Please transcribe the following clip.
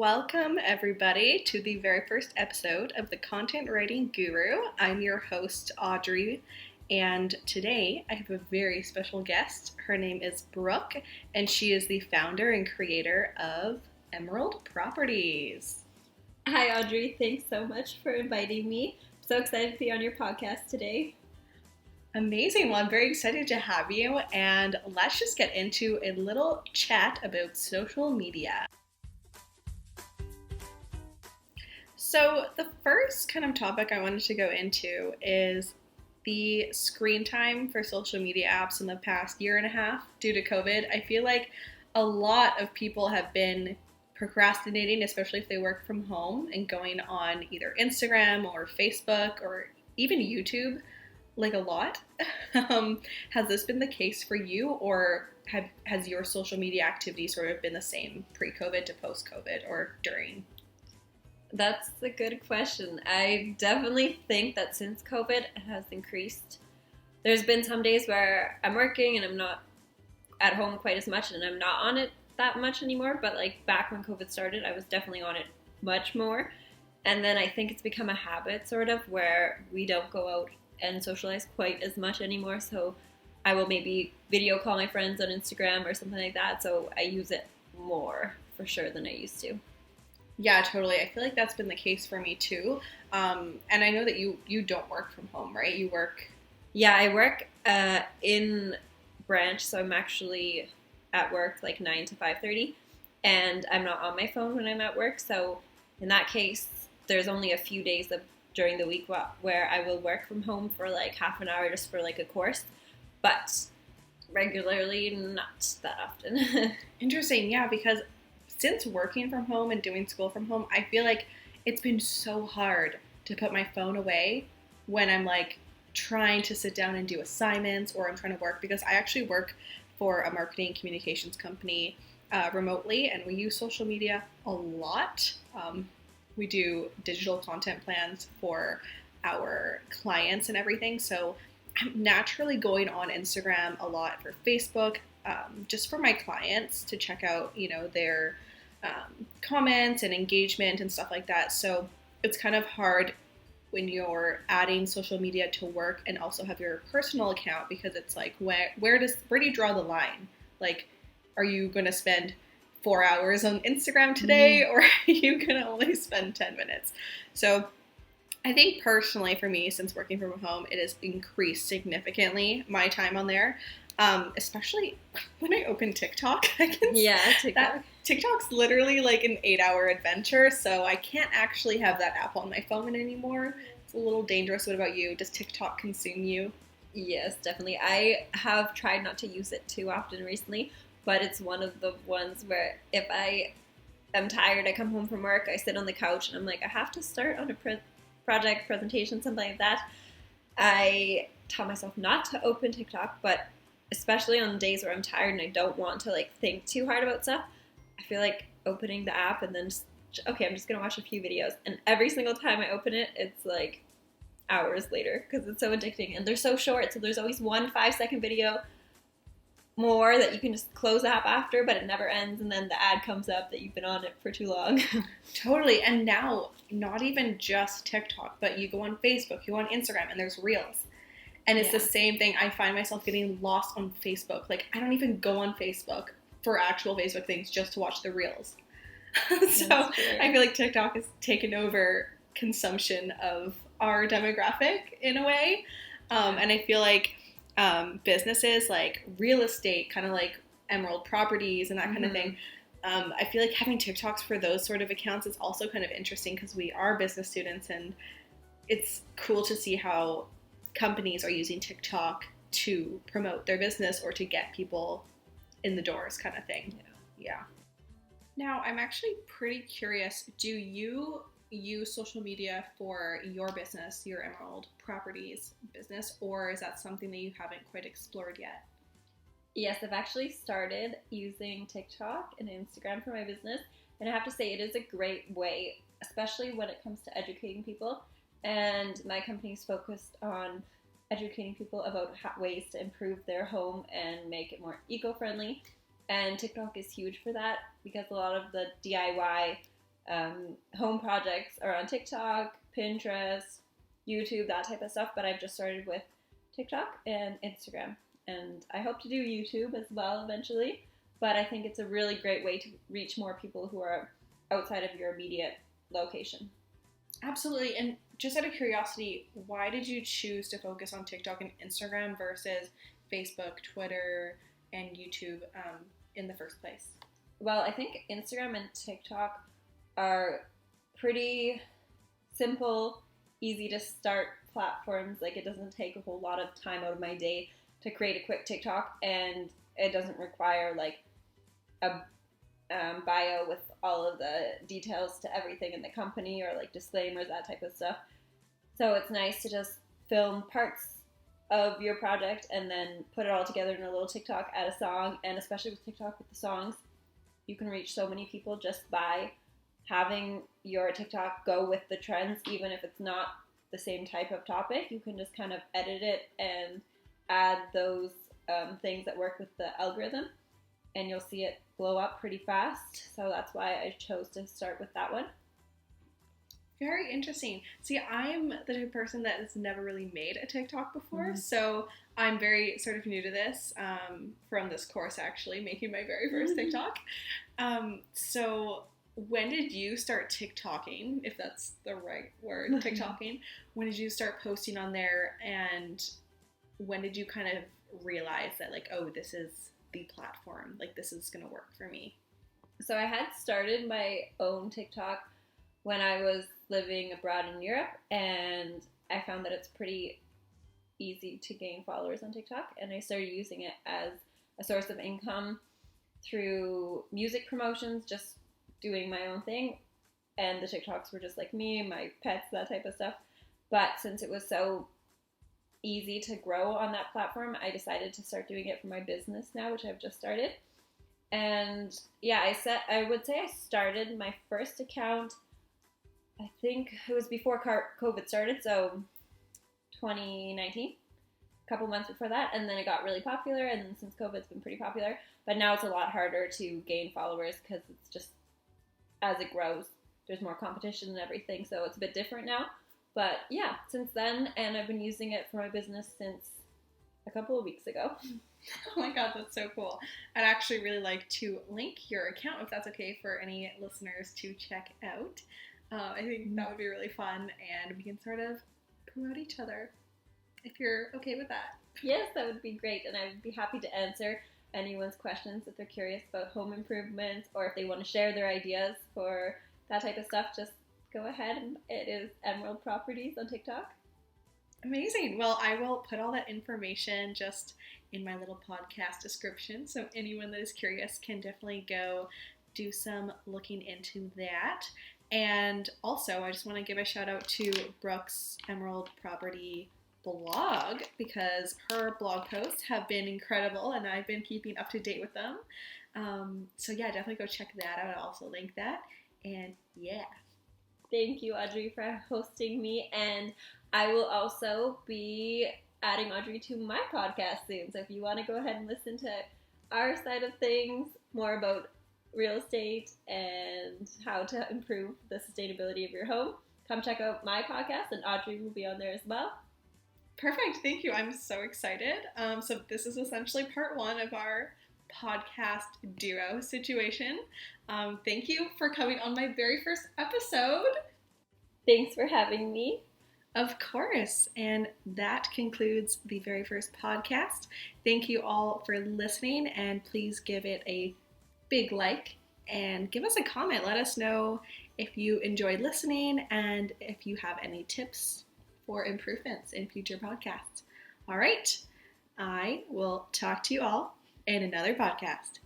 Welcome, everybody, to the very first episode of the Content Writing Guru. I'm your host, Audrey, and today I have a very special guest. Her name is Brooke, and she is the founder and creator of Emerald Properties. Hi, Audrey. Thanks so much for inviting me. I'm so excited to be on your podcast today. Amazing. Well, I'm very excited to have you, and let's just get into a little chat about social media. So the first kind of topic I wanted to go into is the screen time for social media apps in the past year and a half due to COVID. I feel like a lot of people have been procrastinating, especially if they work from home, and going on either Instagram or Facebook or even YouTube, like a lot. Has this been the case for you, or has your social media activity sort of been the same pre-COVID to post-COVID or during? That's a good question. I definitely think that since COVID, it has increased. There's been some days where I'm working and I'm not at home quite as much and I'm not on it that much anymore. But like back when COVID started, I was definitely on it much more. And then I think it's become a habit sort of where we don't go out and socialize quite as much anymore. So I will maybe video call my friends on Instagram or something like that. So I use it more for sure than I used to. Yeah, totally. I feel like that's been the case for me too. And I know that you don't work from home, right? You work... Yeah, I work in branch, so I'm actually at work like 9 to 5:30, and I'm not on my phone when I'm at work. So in that case, there's only a few days during the week where I will work from home for like half an hour just for like a course, but regularly not that often. Interesting, yeah, because since working from home and doing school from home, I feel like it's been so hard to put my phone away when I'm like trying to sit down and do assignments or I'm trying to work, because I actually work for a marketing communications company remotely, and we use social media a lot. We do digital content plans for our clients and everything, so I'm naturally going on Instagram a lot, for Facebook, just for my clients to check out, their comments and engagement and stuff like that. So it's kind of hard when you're adding social media to work and also have your personal account, because it's like, where do you draw the line? Like, are you going to spend 4 hours on Instagram today, or are you going to only spend 10 minutes? So I think personally for me, since working from home, it has increased significantly my time on there. Especially when I open TikTok. TikTok's literally like an 8-hour adventure, so I can't actually have that app on my phone anymore. It's a little dangerous. What about you? Does TikTok consume you? Yes, definitely. I have tried not to use it too often recently, but it's one of the ones where if I am tired, I come home from work, I sit on the couch and I'm like, I have to start on a project, presentation, something like that. I tell myself not to open TikTok, but especially on days where I'm tired and I don't want to like think too hard about stuff, I feel like opening the app and then I'm just gonna watch a few videos, and every single time I open it, it's like hours later because it's so addicting and they're so short. So there's always 1 5-second video more that you can just close the app after, but it never ends, and then the ad comes up that you've been on it for too long. Totally. And now not even just TikTok, but you go on Facebook, you go on Instagram, and there's Reels. And it's the same thing. I find myself getting lost on Facebook. Like, I don't even go on Facebook for actual Facebook things, just to watch the Reels. So I feel like TikTok has taken over consumption of our demographic in a way. And I feel like businesses like real estate, kind of like Emerald Properties and that kind of thing, I feel like having TikToks for those sort of accounts is also kind of interesting, because we are business students, and it's cool to see how companies are using TikTok to promote their business or to get people in the doors, kind of thing. Yeah. Now, I'm actually pretty curious. Do you use social media for your business, your Emerald Properties business, or is that something that you haven't quite explored yet? Yes, I've actually started using TikTok and Instagram for my business, and I have to say it is a great way, especially when it comes to educating people. And my company is focused on educating people about ways to improve their home and make it more eco-friendly. And TikTok is huge for that, because a lot of the DIY home projects are on TikTok, Pinterest, YouTube, that type of stuff. But I've just started with TikTok and Instagram. And I hope to do YouTube as well eventually. But I think it's a really great way to reach more people who are outside of your immediate location. Absolutely. And just out of curiosity, why did you choose to focus on TikTok and Instagram versus Facebook, Twitter, and YouTube in the first place? Well, I think Instagram and TikTok are pretty simple, easy to start platforms. Like, it doesn't take a whole lot of time out of my day to create a quick TikTok, and it doesn't require like a bio with all of the details to everything in the company or like disclaimers, that type of stuff. So it's nice to just film parts of your project and then put it all together in a little TikTok, add a song, and especially with TikTok with the songs, you can reach so many people just by having your TikTok go with the trends, even if it's not the same type of topic. You can just kind of edit it and add those things that work with the algorithm, and you'll see it blow up pretty fast. So that's why I chose to start with that one. Very interesting. See, I'm the type of person that has never really made a TikTok before, so I'm very sort of new to this from this course, actually, making my very first TikTok. So when did you start TikToking, if that's the right word, TikToking? When did you start posting on there, and when did you kind of realize that, like, oh, this is the platform, like, this is going to work for me? So I had started my own TikTok when I was living abroad in Europe, and I found that it's pretty easy to gain followers on TikTok, and I started using it as a source of income through music promotions, just doing my own thing, and the TikToks were just like me, my pets, that type of stuff. But since it was so easy to grow on that platform, I decided to start doing it for my business now, which I've just started. And yeah, I would say I started my first account, I think it was before COVID started, so 2019, a couple months before that, and then it got really popular, and then since COVID, it's been pretty popular. But now it's a lot harder to gain followers because it's just, as it grows, there's more competition and everything, so it's a bit different now. But yeah, since then, and I've been using it for my business since a couple of weeks ago. Oh my god, that's so cool. I'd actually really like to link your account, if that's okay, for any listeners to check out. I think that would be really fun, and we can sort of promote each other, if you're okay with that. Yes, that would be great, and I would be happy to answer anyone's questions if they're curious about home improvements, or if they want to share their ideas for that type of stuff. Just go ahead, and it is Emerald Properties on TikTok. Amazing. Well, I will put all that information just in my little podcast description, so anyone that is curious can definitely go do some looking into that. And also, I just want to give a shout out to Brooke's Emerald Property blog, because her blog posts have been incredible, and I've been keeping up to date with them. So yeah, definitely go check that out. I'll also link that. And yeah. Thank you, Audrey, for hosting me, and I will also be adding Audrey to my podcast soon. So if you want to go ahead and listen to our side of things, more about real estate and how to improve the sustainability of your home, come check out my podcast, and Audrey will be on there as well. Perfect. Thank you. I'm so excited. So this is essentially part one of our podcast duo situation. Thank you for coming on my very first episode. Thanks for having me. Of course. And that concludes the very first podcast. Thank you all for listening, and please give it a big like and give us a comment. Let us know if you enjoyed listening and if you have any tips for improvements in future podcasts. All right. I will talk to you all in another podcast.